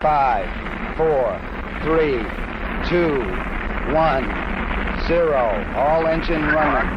5, 4, 3, 2, 1, 0. All engine running.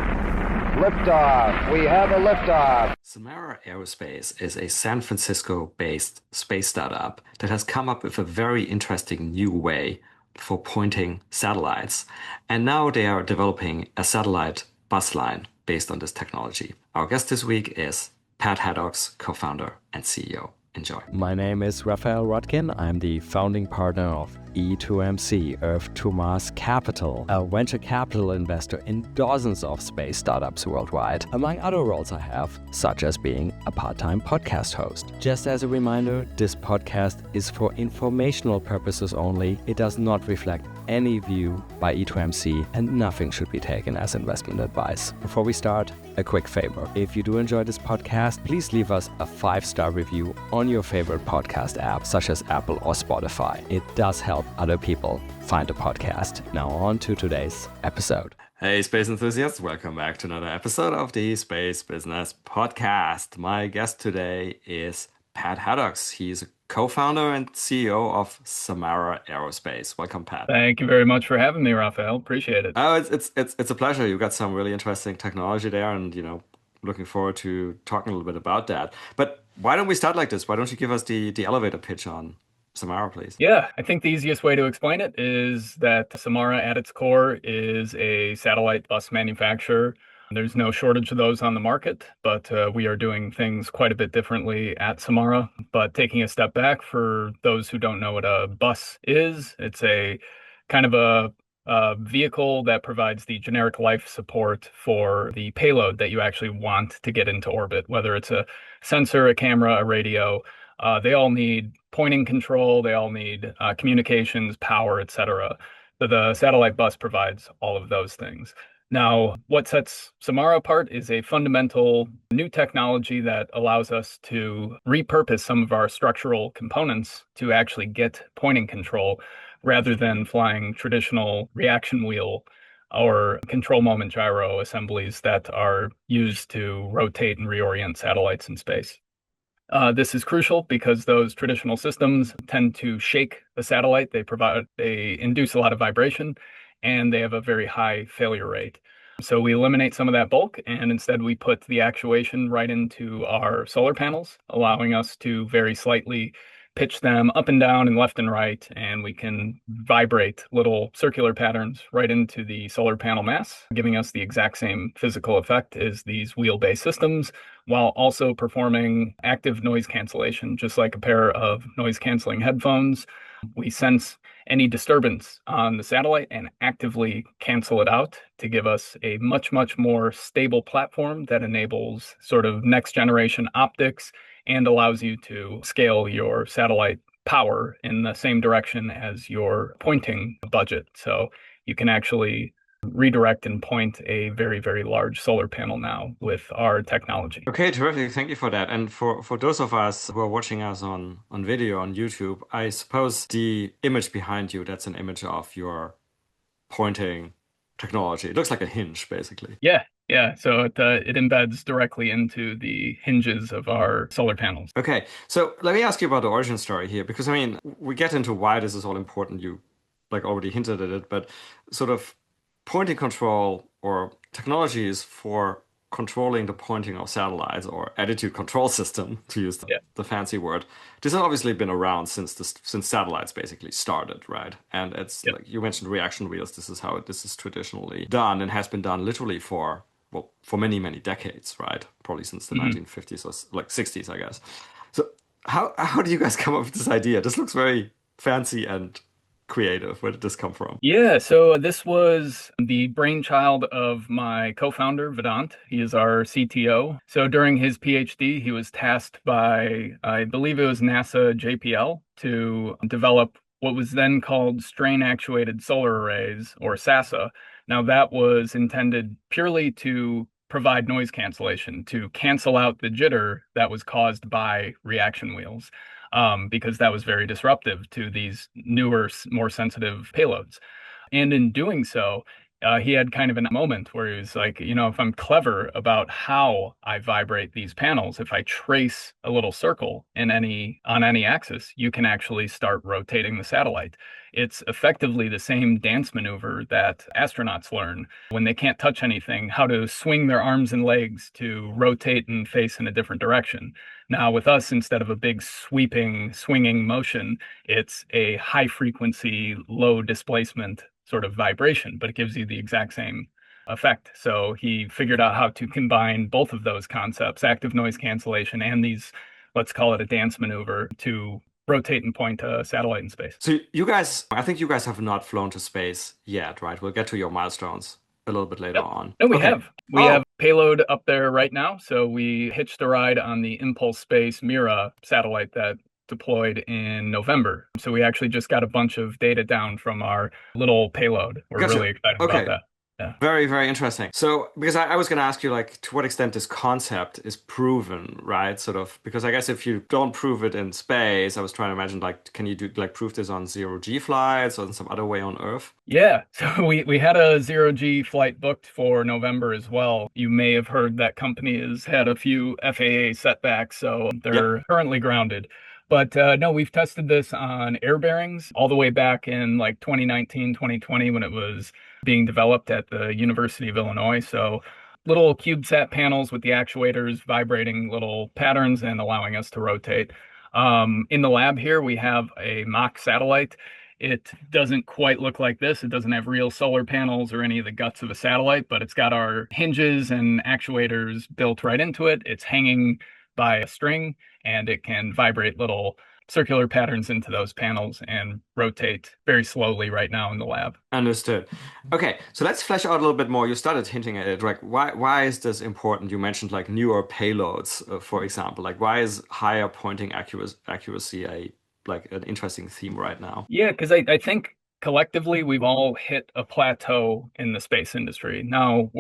Liftoff. We have a liftoff. Samara Aerospace is a San Francisco-based space startup that has come up with a very interesting new way for pointing satellites. And now they are developing a satellite bus line based on this technology. Our guest this week is Pat Haddox, co-founder and CEO. Enjoy. My name is Raphael Rodkin. I'm the founding partner of E2MC, Earth to Mars Capital, a venture capital investor in dozens of space startups worldwide, among other roles I have, such as being a part-time podcast host. Just as a reminder, this podcast is for informational purposes only. It does not reflect any view by E2MC, and nothing should be taken as investment advice. Before we start, a quick favor. If you do enjoy this podcast, please leave us a 5-star review on your favorite podcast app, such as Apple or Spotify. It does help other people find the podcast. Now on to today's episode. Hey, space enthusiasts, welcome back to another episode of the Space Business Podcast. My guest today is Pat Haddox. He's a co-founder and CEO of Samara Aerospace. Welcome, Pat. Thank you very much for having me, Raphael. Appreciate it. Oh, it's a pleasure. You've got some really interesting technology there, and looking forward to talking a little bit about that. But why don't we start like this? Why don't you give us the elevator pitch on Samara, please? Yeah, I think the easiest way to explain it is that Samara at its core is a satellite bus manufacturer. There's no shortage of those on the market, but we are doing things quite a bit differently at Samara. But taking a step back, for those who don't know what a bus is, it's a kind of a vehicle that provides the generic life support for the payload that you actually want to get into orbit, whether it's a sensor, a camera, a radio. They all need pointing control, they all need communications, power, etc. So the satellite bus provides all of those things. Now, what sets Samara apart is a fundamental new technology that allows us to repurpose some of our structural components to actually get pointing control rather than flying traditional reaction wheel or control moment gyro assemblies that are used to rotate and reorient satellites in space. This is crucial because those traditional systems tend to shake the satellite. They induce a lot of vibration, and they have a very high failure rate. So we eliminate some of that bulk, and instead we put the actuation right into our solar panels, allowing us to very slightly pitch them up and down and left and right, and we can vibrate little circular patterns right into the solar panel mass, giving us the exact same physical effect as these wheel-based systems, while also performing active noise cancellation, just like a pair of noise-canceling headphones. We sense any disturbance on the satellite and actively cancel it out to give us a much, much more stable platform that enables sort of next generation optics and allows you to scale your satellite power in the same direction as your pointing budget. So you can actually redirect and point a very, very large solar panel now with our technology. Okay, terrific. Thank you for that. And for those of us who are watching us on video on YouTube, I suppose the image behind you, that's an image of your pointing technology. It looks like a hinge, basically. Yeah. So it embeds directly into the hinges of our solar panels. Okay. So let me ask you about the origin story here, because we get into why this is all important. You already hinted at it, but sort of pointing control or technologies for controlling the pointing of satellites, or attitude control system, to use the fancy word. This has obviously been around since satellites basically started, right? And it's like you mentioned reaction wheels. This is how this is traditionally done and has been done literally for many, many decades, right? Probably since the 1950s or 60s, I guess. So how do you guys come up with this idea? This looks very fancy and creative. Where did this come from? Yeah, so this was the brainchild of my co-founder, Vedant. He is our CTO. So during his PhD, he was tasked by, I believe it was NASA JPL, to develop what was then called strain-actuated solar arrays, or SASA. Now that was intended purely to provide noise cancellation, to cancel out the jitter that was caused by reaction wheels. Because that was very disruptive to these newer, more sensitive payloads. And in doing so, He had kind of a moment where he was like, if I'm clever about how I vibrate these panels, if I trace a little circle on any axis, you can actually start rotating the satellite. It's effectively the same dance maneuver that astronauts learn when they can't touch anything, how to swing their arms and legs to rotate and face in a different direction. Now, with us, instead of a big sweeping, swinging motion, it's a high frequency, low displacement sort of vibration, but it gives you the exact same effect. So he figured out how to combine both of those concepts, active noise cancellation and these, let's call it a dance maneuver, to rotate and point a satellite in space. So you guys, I think you guys have not flown to space yet, right? We'll get to your milestones a little bit later on. No, we Okay. have. We have payload up there right now. So we hitched a ride on the Impulse Space Mira satellite that deployed in November. So we actually just got a bunch of data down from our little payload. We're Gotcha. really excited about that. Yeah. Very, very interesting. So, because I was going to ask you, like, to what extent this concept is proven, right? Sort of, because I guess if you don't prove it in space, I was trying to imagine, like, can you do, like, prove this on zero-G flights or in some other way on Earth? Yeah, so we had a zero-G flight booked for November as well. You may have heard that company has had a few FAA setbacks, so they're currently grounded. But no, we've tested this on air bearings all the way back in like 2019, 2020 when it was being developed at the University of Illinois. So little CubeSat panels with the actuators vibrating little patterns and allowing us to rotate. In the lab here, we have a mock satellite. It doesn't quite look like this. It doesn't have real solar panels or any of the guts of a satellite, but it's got our hinges and actuators built right into it. It's hanging by a string, and it can vibrate little circular patterns into those panels and rotate very slowly right now in the lab. Understood. Okay, so let's flesh out a little bit more. You started hinting at it, like why is this important? You mentioned like newer payloads, for example. Like why is higher pointing accuracy an interesting theme right now? Yeah, because I think collectively we've all hit a plateau in the space industry. Now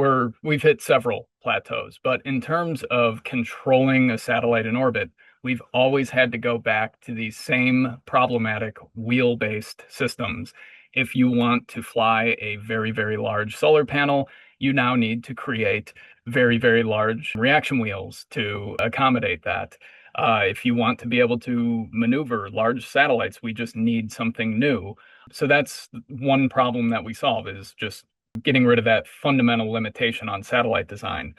we've hit several plateaus, but in terms of controlling a satellite in orbit, we've always had to go back to these same problematic wheel-based systems. If you want to fly a very, very large solar panel, you now need to create very, very large reaction wheels to accommodate that. If you want to be able to maneuver large satellites, we just need something new. So that's one problem that we solve, is just getting rid of that fundamental limitation on satellite design.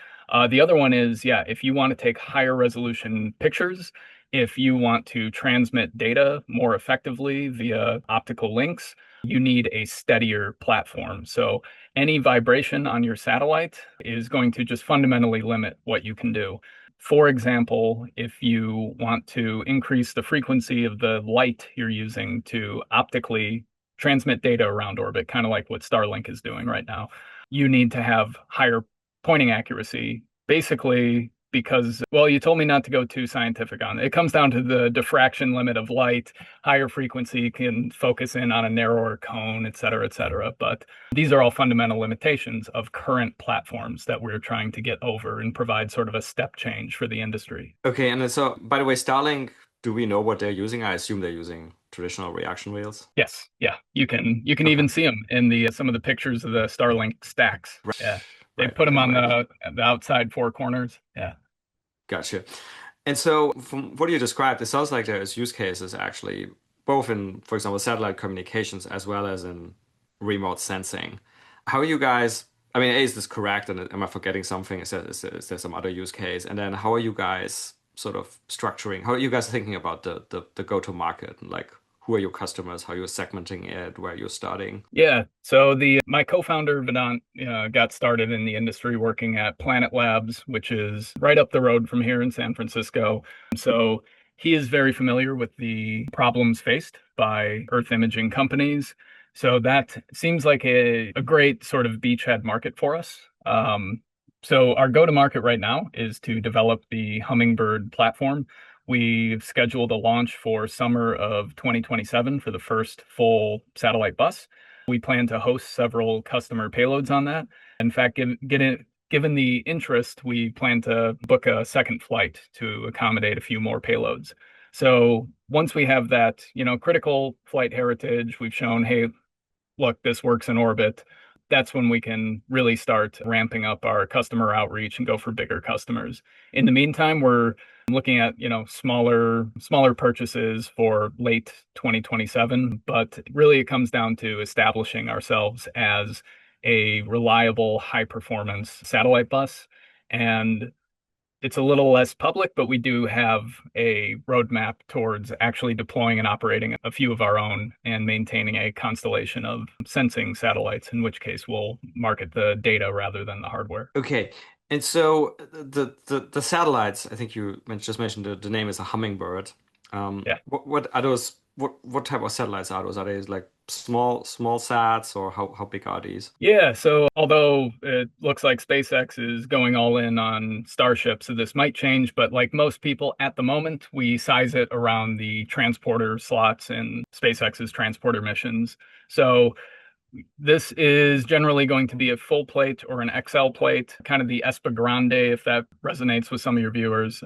The other one is, if you want to take higher resolution pictures, if you want to transmit data more effectively via optical links, you need a steadier platform. So any vibration on your satellite is going to just fundamentally limit what you can do. For example, if you want to increase the frequency of the light you're using to optically transmit data around orbit, kind of like what Starlink is doing right now, you need to have higher pointing accuracy, basically because, well, you told me not to go too scientific on it. It comes down to the diffraction limit of light. Higher frequency can focus in on a narrower cone, et cetera, et cetera. But these are all fundamental limitations of current platforms that we're trying to get over and provide sort of a step change for the industry. Okay, and so, by the way, Starlink, do we know what they're using? I assume they're using traditional reaction wheels. Yes, yeah, you can even see them in some of the pictures of the Starlink stacks. Right. Yeah. They put them on the outside four corners. Yeah. Gotcha. And so from what you described, it sounds like there's use cases actually, both in, for example, satellite communications as well as in remote sensing. How are you guys, I mean, A, is this correct? And am I forgetting something? Is there some other use case? And then how are you guys sort of structuring, how are you guys thinking about the go-to-market? Like, who are your customers? How you're segmenting it? Where you're starting? Yeah. So my co-founder Vedant got started in the industry working at Planet Labs, which is right up the road from here in San Francisco. So he is very familiar with the problems faced by Earth imaging companies. So that seems like a great sort of beachhead market for us. So our go-to-market right now is to develop the Hummingbird platform. We've scheduled a launch for summer of 2027 for the first full satellite bus. We plan to host several customer payloads on that. In fact, given the interest, we plan to book a second flight to accommodate a few more payloads. So once we have that, critical flight heritage, we've shown, hey, look, this works in orbit. that's when we can really start ramping up our customer outreach and go for bigger customers. In the meantime, we're looking at, smaller purchases for late 2027, but really it comes down to establishing ourselves as a reliable, high performance satellite bus. And it's a little less public, but we do have a roadmap towards actually deploying and operating a few of our own and maintaining a constellation of sensing satellites, in which case we'll market the data rather than the hardware. Okay. And so the satellites, I think you just mentioned the name is a Hummingbird. Yeah. What are those? What type of satellites are those? Are they like small sats, or how big are these? Yeah, so although it looks like SpaceX is going all in on Starship, so this might change, but like most people at the moment, we size it around the transporter slots in SpaceX's transporter missions. So this is generally going to be a full plate or an XL plate, kind of the Espa Grande, if that resonates with some of your viewers.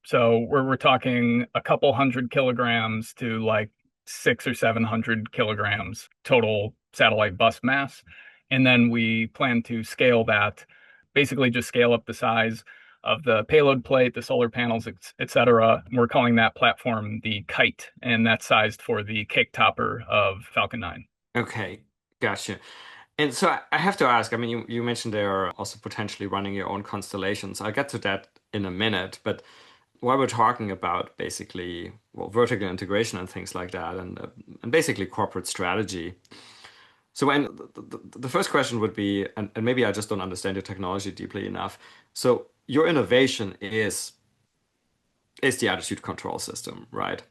So we're talking a couple hundred kilograms to like 600 or 700 kilograms total satellite bus mass. And then we plan to scale that, basically just scale up the size of the payload plate, the solar panels, et cetera. We're calling that platform the Kite, and that's sized for the cake topper of Falcon 9. Okay, gotcha. And so I have to ask, I mean, you mentioned they are also potentially running your own constellations. I'll get to that in a minute, but while we're talking about basically, well, vertical integration and things like that, and basically corporate strategy. So when the first question would be, and maybe I just don't understand your technology deeply enough. So your innovation is the attitude control system, right?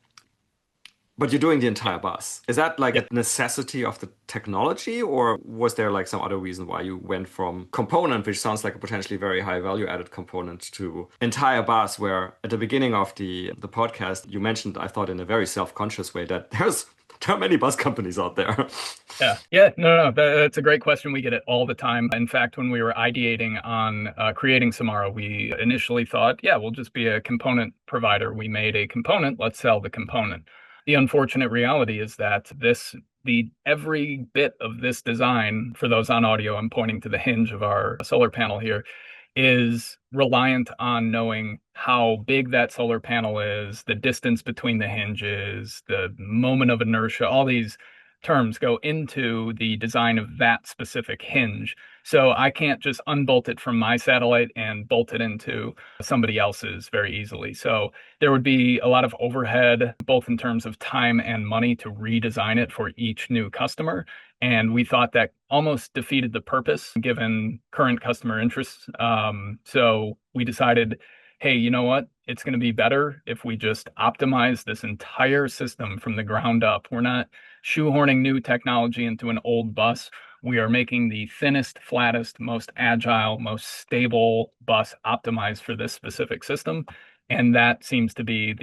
But you're doing the entire bus. Is that like Yeah. a necessity of the technology, or was there like some other reason why you went from component, which sounds like a potentially very high value added component, to entire bus, where at the beginning of the podcast, you mentioned, I thought in a very self-conscious way, that there are many bus companies out there. Yeah. No. That's a great question. We get it all the time. In fact, when we were ideating on creating Samara, we initially thought, yeah, we'll just be a component provider. We made a component, let's sell the component. The unfortunate reality is that every bit of this design, for those on audio, I'm pointing to the hinge of our solar panel here, is reliant on knowing how big that solar panel is, the distance between the hinges, the moment of inertia, all these terms go into the design of that specific hinge. So I can't just unbolt it from my satellite and bolt it into somebody else's very easily. So there would be a lot of overhead, both in terms of time and money, to redesign it for each new customer. And we thought that almost defeated the purpose given current customer interests. So we decided, hey, you know what? It's going to be better if we just optimize this entire system from the ground up. We're not shoehorning new technology into an old bus. We are making the thinnest, flattest, most agile, most stable bus optimized for this specific system. And that seems to be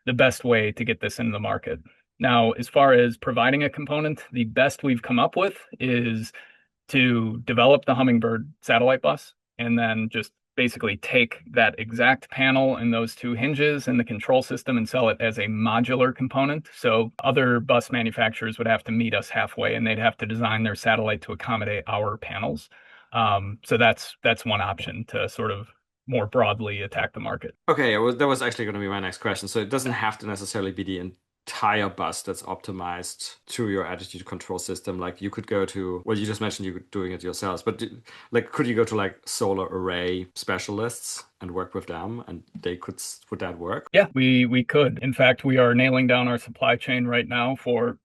the best way to get this into the market. Now, as far as providing a component, the best we've come up with is to develop the Hummingbird satellite bus and then just basically take that exact panel and those two hinges and the control system and sell it as a modular component. So other bus manufacturers would have to meet us halfway, and they'd have to design their satellite to accommodate our panels. So that's one option to sort of more broadly attack the market. Okay, that was actually going to be my next question. So it doesn't have to necessarily be the entire bus that's optimized to your attitude control system. Like you could go to, well, you just mentioned you doing it yourselves, but like, could you go to like solar array specialists and work with them, and would that work? Yeah, we could. In fact, we are nailing down our supply chain right now for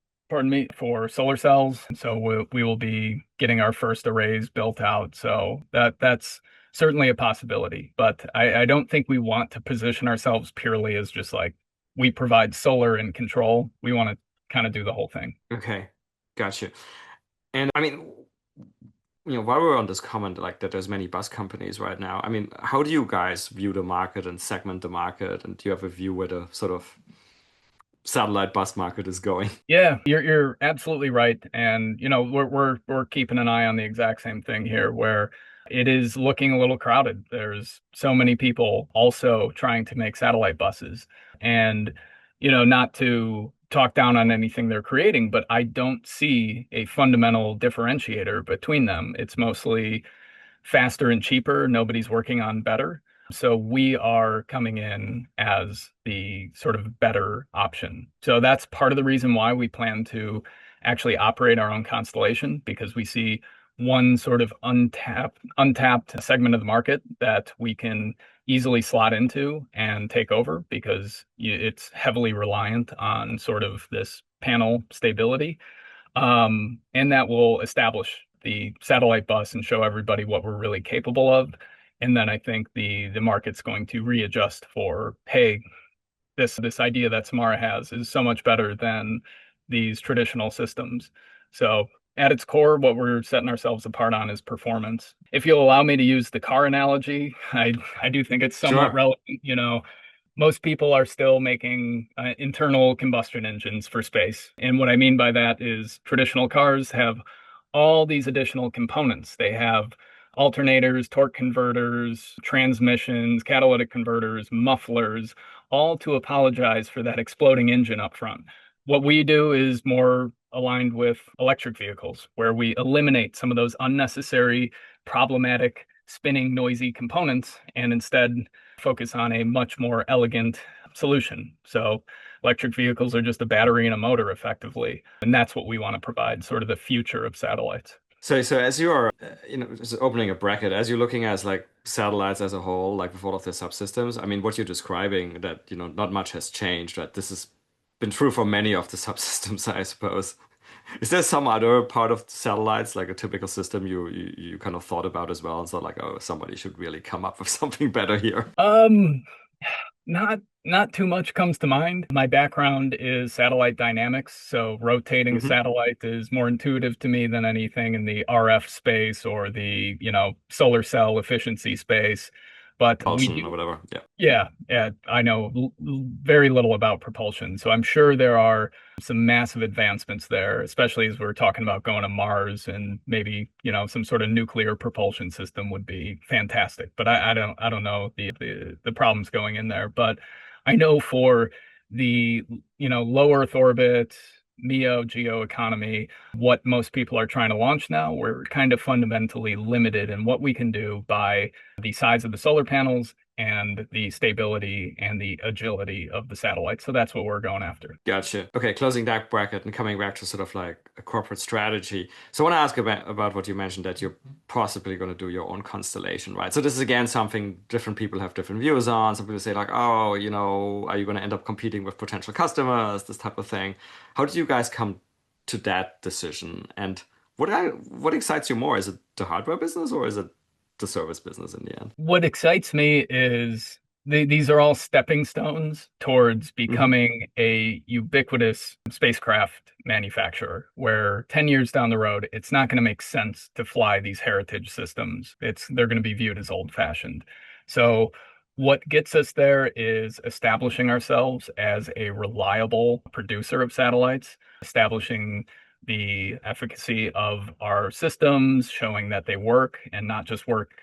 solar cells. So we will be getting our first arrays built out. So that's certainly a possibility. But I don't think we want to position ourselves purely as just like we provide solar and control. We want to kind of do the whole thing. Okay, gotcha. And I mean, while we're on this comment, like that there's many bus companies right now, I mean, how do you guys view the market and segment the market? And do you have a view where the sort of satellite bus market is going? Yeah, you're absolutely right. And we're keeping an eye on the exact same thing here, where it is looking a little crowded. There's so many people also trying to make satellite buses. And not to talk down on anything they're creating, but I don't see a fundamental differentiator between them. It's mostly faster and cheaper. Nobody's working on better. So we are coming in as the sort of better option. So that's part of the reason why we plan to actually operate our own constellation, because we see one sort of untapped segment of the market that we can easily slot into and take over, because it's heavily reliant on sort of this panel stability. And that will establish the satellite bus and show everybody what we're really capable of. And then I think the market's going to readjust for, hey, this idea that Samara has is so much better than these traditional systems. So at its core, what we're setting ourselves apart on is performance. If you'll allow me to use the car analogy, I do think it's somewhat Sure. relevant. You know, most people are still making internal combustion engines for space. And what I mean by that is traditional cars have all these additional components. They have alternators, torque converters, transmissions, catalytic converters, mufflers, all to apologize for that exploding engine up front. What we do is more aligned with electric vehicles, where we eliminate some of those unnecessary, problematic, spinning, noisy components and instead focus on a much more elegant solution. So electric vehicles are just a battery and a motor effectively. And that's what we want to provide, sort of the future of satellites. So as you are, just opening a bracket, as you're looking at like satellites as a whole, like with all of the subsystems, I mean, what you're describing, that, not much has changed, that this has been true for many of the subsystems, I suppose. Is there some other part of satellites, like a typical system, you kind of thought about as well, and thought like, oh, somebody should really come up with something better here? Not too much comes to mind. My background is satellite dynamics, so rotating a Hmm. satellite is more intuitive to me than anything in the RF space or the, solar cell efficiency space. But we Propulsion do, or whatever. Yeah. yeah, I know very little about propulsion, so I'm sure there are some massive advancements there, especially as we're talking about going to Mars, and maybe, some sort of nuclear propulsion system would be fantastic. But I don't know the problems going in there. But I know for the, low Earth orbit, MEO, geo economy, what most people are trying to launch now, we're kind of fundamentally limited in what we can do by the size of the solar panels and the stability and the agility of the satellite. So that's what we're going after. Gotcha. Okay, closing that bracket and coming back to sort of like a corporate strategy. So I want to ask about what you mentioned, that you're possibly going to do your own constellation, right? So this is again something different people have different views on. Some people say like, oh, are you going to end up competing with potential customers, this type of thing. How did you guys come to that decision? And what excites you more? Is it the hardware business or is it the service business in the end? What excites me is these are all stepping stones towards Hmm. becoming a ubiquitous spacecraft manufacturer, where 10 years down the road, it's not going to make sense to fly these heritage systems. They're going to be viewed as old-fashioned. So what gets us there is establishing ourselves as a reliable producer of satellites, establishing the efficacy of our systems, showing that they work and not just work,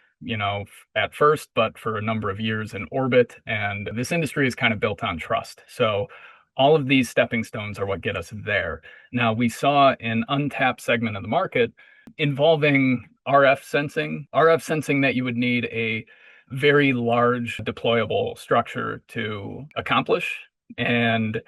at first, but for a number of years in orbit. And this industry is kind of built on trust. So all of these stepping stones are what get us there. Now, we saw an untapped segment of the market involving RF sensing that you would need a very large deployable structure to accomplish. And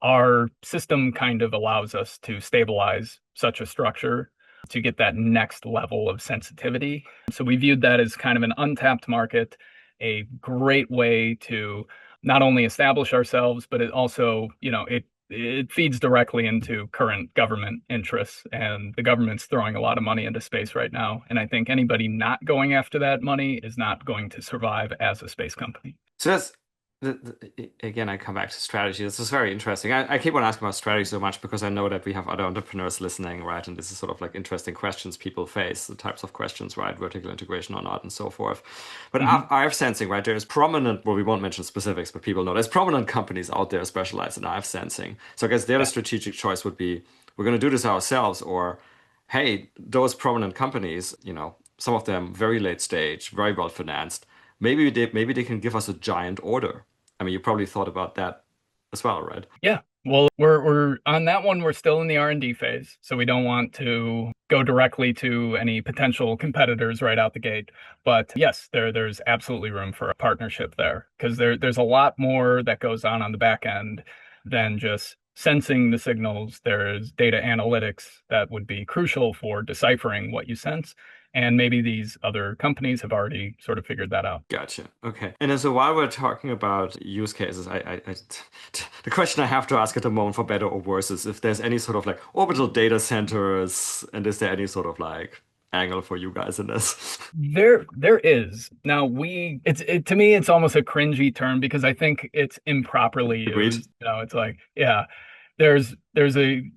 our system kind of allows us to stabilize such a structure to get that next level of sensitivity. So we viewed that as kind of an untapped market, a great way to not only establish ourselves, but it also, it feeds directly into current government interests. And the government's throwing a lot of money into space right now. And I think anybody not going after that money is not going to survive as a space company. So that's again, I come back to strategy. This is very interesting. I keep on asking about strategy so much because I know that we have other entrepreneurs listening, right? And this is sort of like interesting questions people face, the types of questions, right? Vertical integration or not, and so forth. But Mhm. RF sensing, right? There's prominent, well, we won't mention specifics, but people know there's prominent companies out there specialized in RF sensing. So I guess their Yeah. strategic choice would be, we're going to do this ourselves, or hey, those prominent companies, some of them very late stage, very well financed. Maybe they can give us a giant order. I mean, you probably thought about that as well, right? Yeah. Well, we're on that one. We're still in the R&D phase, so we don't want to go directly to any potential competitors right out the gate. But yes, there's absolutely room for a partnership there because there's a lot more that goes on the back end than just sensing the signals. There's data analytics that would be crucial for deciphering what you sense. And maybe these other companies have already sort of figured that out. Gotcha. Okay. And then so while we're talking about use cases, the question I have to ask at the moment, for better or worse, is if there's any sort of like orbital data centers, and is there any sort of like angle for you guys in this? There is. Now to me it's almost a cringy term because I think it's improperly Agreed. used. It's like, yeah, there's a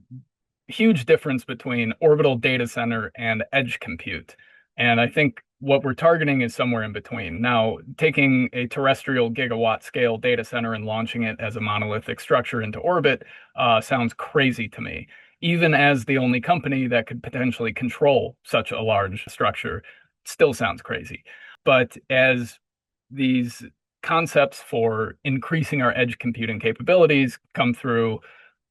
huge difference between orbital data center and edge compute. And I think what we're targeting is somewhere in between. Now, taking a terrestrial gigawatt scale data center and launching it as a monolithic structure into orbit sounds crazy to me. Even as the only company that could potentially control such a large structure, still sounds crazy. But as these concepts for increasing our edge computing capabilities come through,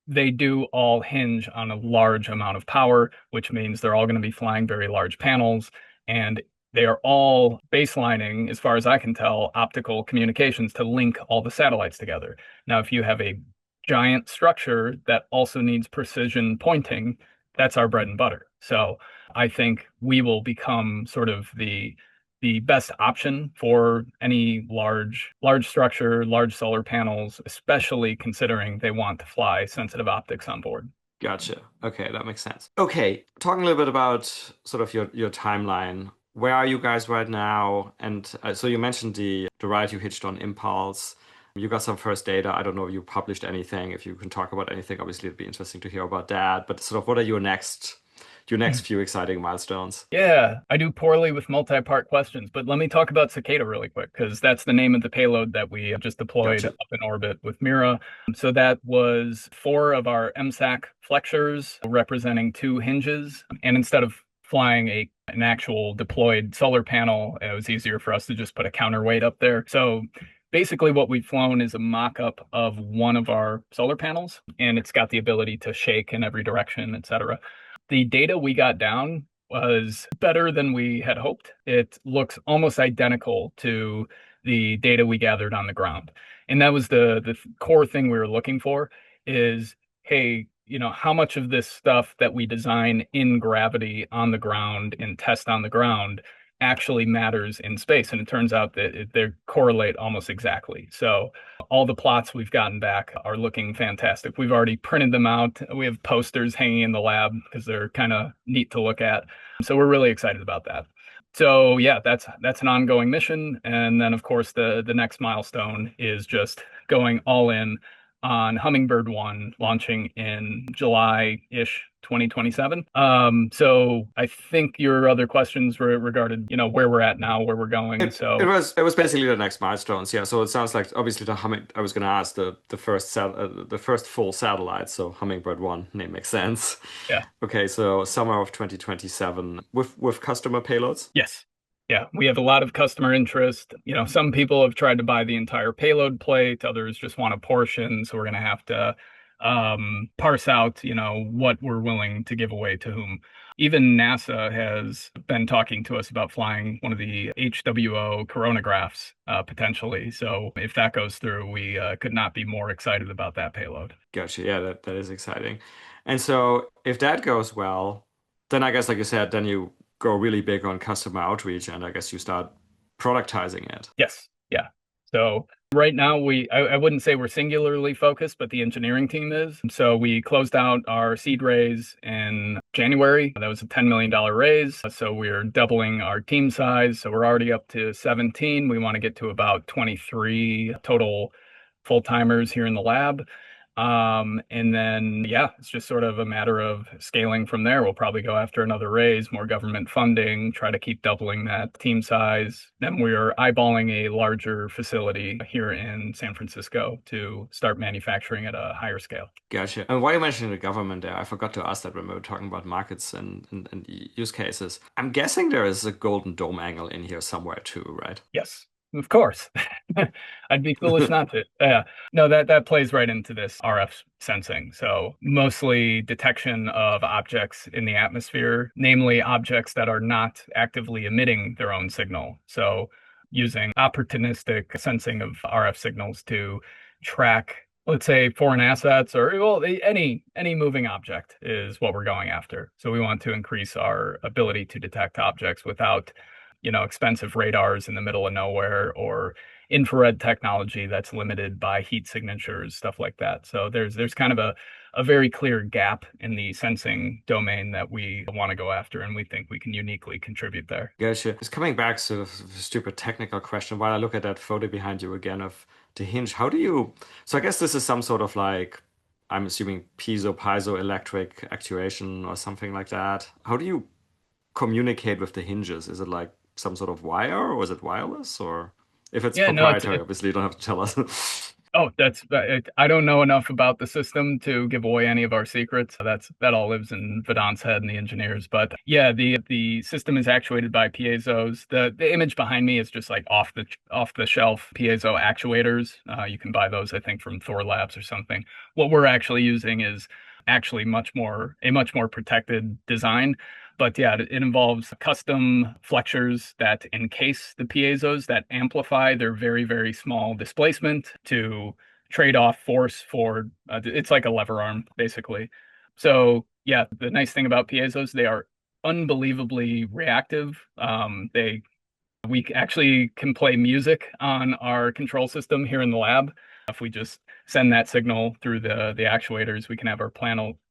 they do all hinge on a large amount of power, which means they're all going to be flying very large panels. And they are all baselining, as far as I can tell, optical communications to link all the satellites together. Now, if you have a giant structure that also needs precision pointing, that's our bread and butter. So I think we will become sort of the best option for any large structure, large solar panels, especially considering they want to fly sensitive optics on board. Gotcha. Okay, that makes sense. Okay, talking a little bit about sort of your timeline. Where are you guys right now? And so you mentioned the ride you hitched on Impulse. You got some first data. I don't know if you published anything. If you can talk about anything, obviously it'd be interesting to hear about that. But sort of what are your next few exciting milestones? Yeah, I do poorly with multi-part questions, but let me talk about Cicada really quick because that's the name of the payload that we just deployed Gotcha. up in orbit with Mira. So that was 4 of our MSAC flexures representing 2 hinges. And instead of flying an actual deployed solar panel, it was easier for us to just put a counterweight up there. So basically what we've flown is a mock-up of one of our solar panels, and it's got the ability to shake in every direction, etc. The data we got down was better than we had hoped. It looks almost identical to the data we gathered on the ground. And that was the core thing we were looking for is, hey, how much of this stuff that we design in gravity on the ground and test on the ground actually matters in space? And it turns out that they correlate almost exactly. So all the plots we've gotten back are looking fantastic. We've already printed them out. We have posters hanging in the lab because they're kind of neat to look at. So we're really excited about that. So yeah, that's an ongoing mission. And then of course the next milestone is just going all in on Hummingbird 1 launching in July-ish 2027. So I think your other questions were regarded, where we're at now, where we're going. It was basically the next milestones. Yeah. So it sounds like obviously I was going to ask the first full satellite. So Hummingbird 1 name makes sense. Yeah. Okay. So summer of 2027 with customer payloads. Yes. Yeah, we have a lot of customer interest. Some people have tried to buy the entire payload plate, others just want a portion. So we're going to have to parse out, what we're willing to give away to whom. Even NASA has been talking to us about flying one of the HWO coronagraphs potentially. So if that goes through, we could not be more excited about that payload. Gotcha. Yeah, that is exciting. And so if that goes well, then I guess, like you said, then you go really big on customer outreach, and I guess you start productizing it. Yes. Yeah. So right now I wouldn't say we're singularly focused, but the engineering team is. So we closed out our seed raise in January. That was a $10 million raise. So we're doubling our team size. So we're already up to 17. We want to get to about 23 total full-timers here in the lab. And then, yeah, it's just sort of a matter of scaling from there. We'll probably go after another raise, more government funding, try to keep doubling that team size. Then we're eyeballing a larger facility here in San Francisco to start manufacturing at a higher scale. Gotcha. And why you mentioning the government there, I forgot to ask that when we were talking about markets and use cases. I'm guessing there is a Golden Dome angle in here somewhere too, right? Yes. Of course. I'd be foolish not to. Yeah. No, that plays right into this RF sensing. So mostly detection of objects in the atmosphere, namely objects that are not actively emitting their own signal. So using opportunistic sensing of RF signals to track, let's say, foreign assets or well, any moving object is what we're going after. So we want to increase our ability to detect objects without expensive radars in the middle of nowhere or infrared technology that's limited by heat signatures, stuff like that. So there's kind of a very clear gap in the sensing domain that we want to go after, and we think we can uniquely contribute there. Gotcha. It's coming back to a stupid technical question. While I look at that photo behind you again of the hinge, how do you? So I guess this is some sort of like, I'm assuming piezoelectric actuation or something like that. How do you communicate with the hinges? Is it like some sort of wire or is it wireless? Or if it's Yeah, no, proprietary, obviously you don't have to tell us. oh, I don't know enough about the system to give away any of our secrets. That all lives in Vedant's head and the engineers. But yeah, the system is actuated by piezos. The image behind me is just like off the shelf piezo actuators. You can buy those, I think, from Thor Labs or something. What we're actually using is actually a much more protected design. But yeah, it involves custom flexures that encase the piezos that amplify their very, very small displacement to trade off force for it's like a lever arm, basically. So yeah, the nice thing about piezos, they are unbelievably reactive. We actually can play music on our control system here in the lab. If we just send that signal through the actuators, we can have our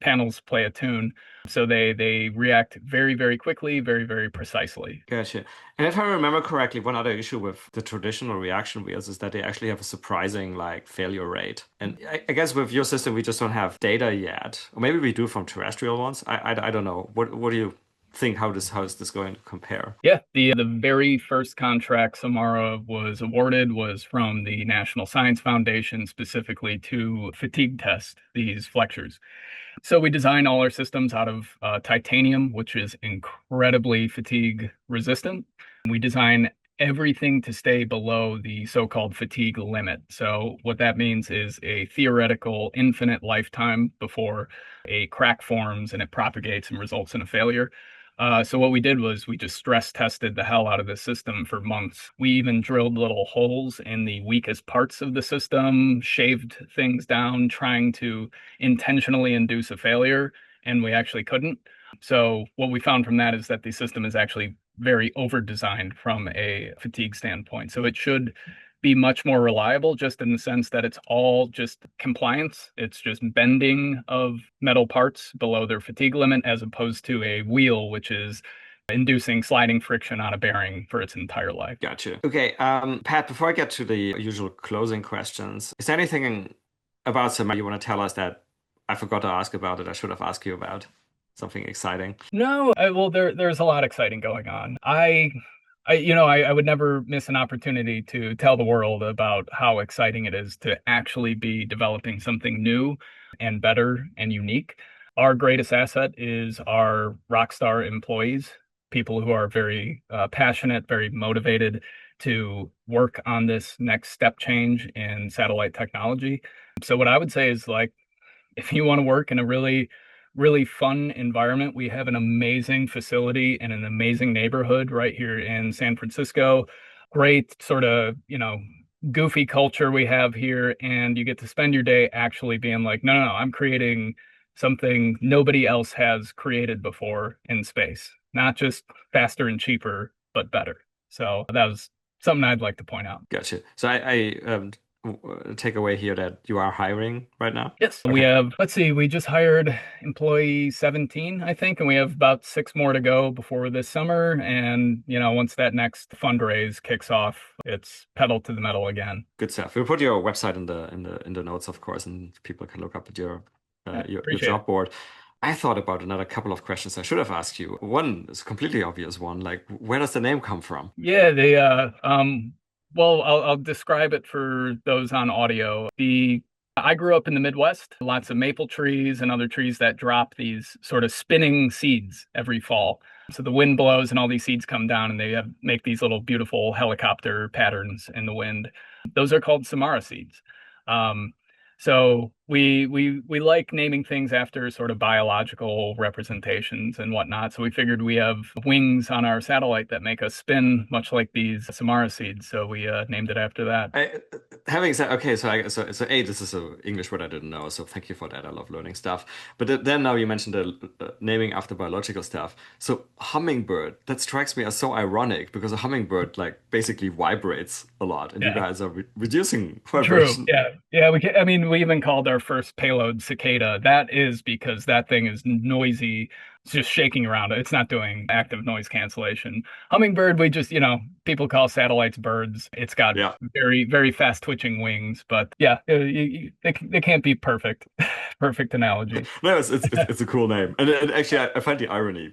panels play a tune. So they react very, very quickly, very, very precisely. Gotcha. And if I remember correctly, one other issue with the traditional reaction wheels is that they actually have a surprising like failure rate. And I guess with your system, we just don't have data yet, or maybe we do from terrestrial ones. I don't know. What do you think? How is this going to compare? Yeah, the very first contract Samara was awarded was from the National Science Foundation, specifically to fatigue test these flexures. So we design all our systems out of titanium, which is incredibly fatigue resistant. We design everything to stay below the so-called fatigue limit. So what that means is a theoretical infinite lifetime before a crack forms and it propagates and results in a failure. So what we did was we just stress tested the hell out of the system for months. We even drilled little holes in the weakest parts of the system, shaved things down, trying to intentionally induce a failure, and we actually couldn't. So what we found from that is that the system is actually very over-designed from a fatigue standpoint. So it should be much more reliable, just in the sense that it's all just compliance. It's just bending of metal parts below their fatigue limit, as opposed to a wheel, which is inducing sliding friction on a bearing for its entire life. Gotcha. Okay, Pat, before I get to the usual closing questions, is there anything about Samara you want to tell us that I forgot to ask about that I should have asked you about? Something exciting? No, well, there's a lot exciting going on. I would never miss an opportunity to tell the world about how exciting it is to actually be developing something new and better and unique. Our greatest asset is our rockstar employees, people who are very passionate, very motivated to work on this next step change in satellite technology. So what I would say is, like, if you want to work in a really really fun environment. We have an amazing facility in an amazing neighborhood right here in San Francisco. Great sort of, goofy culture we have here. And you get to spend your day actually being like, no, I'm creating something nobody else has created before in space. Not just faster and cheaper, but better. So that was something I'd like to point out. Gotcha. So I take away here that you are hiring right now? Yes. Okay. We have, let's see, we just hired employee 17, I think, and we have about 6 more to go before this summer. And, once that next fundraise kicks off, it's pedal to the metal again. Good stuff. We'll put your website in the notes, of course, and people can look up at your job board. I thought about another couple of questions I should have asked you. One is a completely obvious one, like, where does the name come from? Yeah, well, I'll describe it for those on audio. The I grew up in the Midwest, lots of maple trees and other trees that drop these sort of spinning seeds every fall. So the wind blows and all these seeds come down and make these little beautiful helicopter patterns in the wind. Those are called Samara seeds. Um, so we like naming things after sort of biological representations and whatnot. So we figured we have wings on our satellite that make us spin much like these Samara seeds. So we named it after that. Having said, okay, so A, this is an English word I didn't know, so thank you for that. I love learning stuff. But then now you mentioned the naming after biological stuff. So hummingbird, that strikes me as so ironic because a hummingbird like basically vibrates a lot, and you Yeah. guys are reducing True. vibration. Yeah. Yeah. I mean, we even called our first payload cicada. That is because that thing is noisy. It's just shaking around. It's not doing active noise cancellation. Hummingbird, we just, people call satellites birds. It's got Yeah. very, very fast twitching wings. But yeah, they can't be perfect. Perfect analogy. No, it's a cool name, and actually I find the irony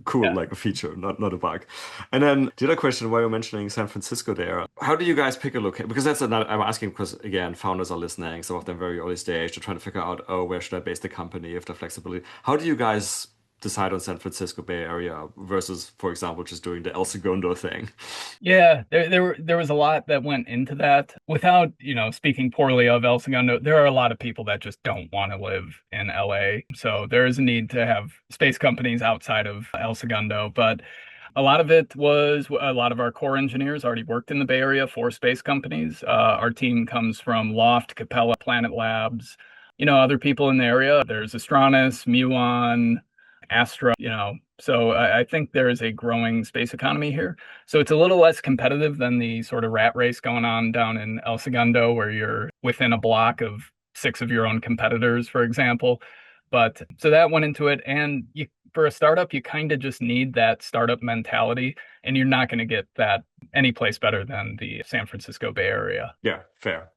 cool, Yeah. like a feature, not a bug. And then the other question, while you're mentioning San Francisco, there, how do you guys pick a location? Because that's another. I'm asking because again, founders are listening. Some of them very early stage. They're trying to figure out, oh, where should I base the company? If the flexibility, how do you guys decide on San Francisco Bay Area versus, for example, just doing the El Segundo thing? Yeah, there was a lot that went into that. Without, speaking poorly of El Segundo, there are a lot of people that just don't want to live in LA. So there is a need to have space companies outside of El Segundo. But a lot of it was a lot of our core engineers already worked in the Bay Area for space companies. Our team comes from Loft, Capella, Planet Labs, other people in the area. There's Astronis, Muon, Astra, so I think there is a growing space economy here. So it's a little less competitive than the sort of rat race going on down in El Segundo, where you're within a block of six of your own competitors, for example. But so that went into it. And for a startup, you kind of just need that startup mentality, and you're not going to get that any place better than the San Francisco Bay Area. Yeah, fair.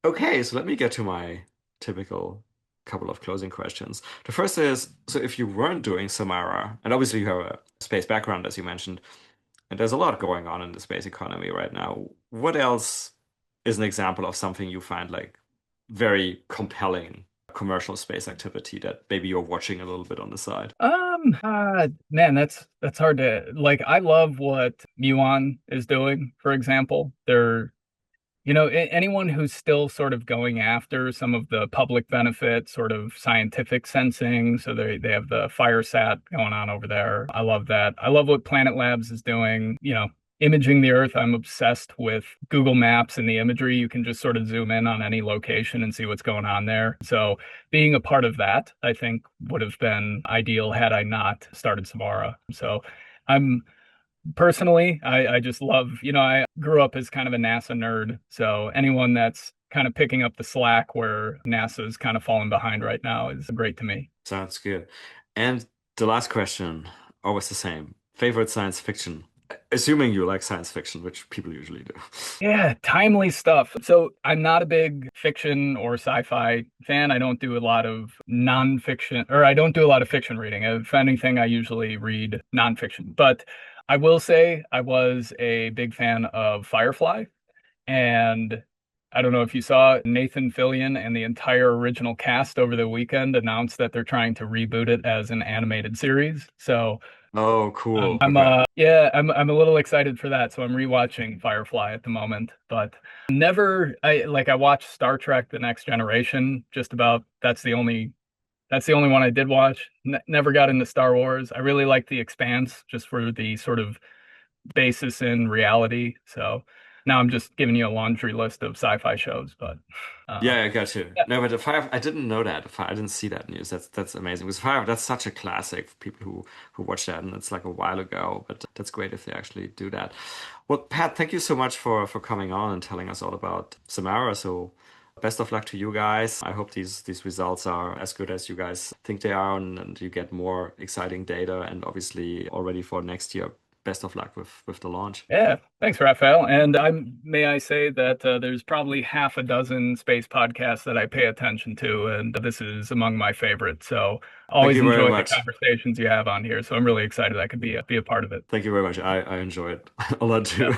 Okay, so let me get to my typical couple of closing questions. The first is, so if you weren't doing Samara, and obviously you have a space background, as you mentioned, and there's a lot going on in the space economy right now, what else is an example of something you find like very compelling commercial space activity that maybe you're watching a little bit on the side? Man, that's hard to like. I love what Muon is doing, for example. Anyone who's still sort of going after some of the public benefit, sort of scientific sensing. So they have the FireSat going on over there. I love that. I love what Planet Labs is doing, imaging the Earth. I'm obsessed with Google Maps and the imagery. You can just sort of zoom in on any location and see what's going on there. So being a part of that, I think would have been ideal had I not started Samara. So I'm personally, I just love, I grew up as kind of a NASA nerd. So anyone that's kind of picking up the slack where NASA's kind of falling behind right now is great to me. Sounds good. And the last question, always the same. Favorite science fiction? Assuming you like science fiction, which people usually do. Yeah, timely stuff. So I'm not a big fiction or sci-fi fan. I don't do a lot of nonfiction, or I don't do a lot of fiction reading. If anything, I usually read nonfiction. But I will say I was a big fan of Firefly. And I don't know if you saw Nathan Fillion and the entire original cast over the weekend announced that they're trying to reboot it as an animated series. So Oh, cool. I'm Okay. I'm a little excited for that. So I'm rewatching Firefly at the moment, but I watched Star Trek: The Next Generation. Just about that's the only one I did watch. Never got into Star Wars. I really like The Expanse just for the sort of basis in reality. So now I'm just giving you a laundry list of sci-fi shows, but Yeah, I got you. yeah, No, but the Fire, I didn't know that. I didn't see that news. That's amazing. Because Fire, that's such a classic for people who watch that, and it's like a while ago. But that's great if they actually do that. Well, Pat, thank you so much for coming on and telling us all about Samara. So best of luck to you guys. I hope these results are as good as you guys think they are, and you get more exciting data. And obviously, already for next year, best of luck with the launch. Yeah, thanks, Raphael. And may I say that there's probably half a dozen space podcasts that I pay attention to, and this is among my favorites. So always you very enjoy the much. conversations you have on here. So I'm really excited I could be a part of it. Thank you very much. I enjoy it a lot too.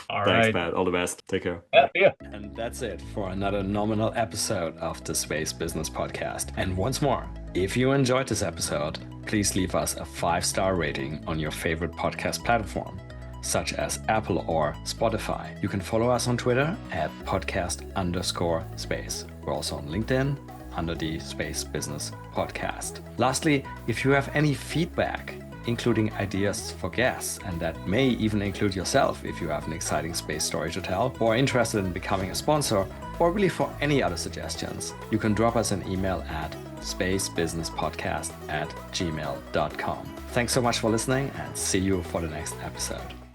All Thanks, right. Pat. All the best. Take care. Yeah, yeah. And that's it for another nominal episode of the Space Business Podcast. And once more, if you enjoyed this episode, please leave us a 5-star rating on your favorite podcast platform, such as Apple or Spotify. You can follow us on Twitter at podcast_space. We're also on LinkedIn under the Space Business Podcast. Lastly, if you have any feedback, including ideas for guests, and that may even include yourself if you have an exciting space story to tell, or interested in becoming a sponsor, or really for any other suggestions, you can drop us an email at spacebusinesspodcast@gmail.com. Thanks so much for listening, and see you for the next episode.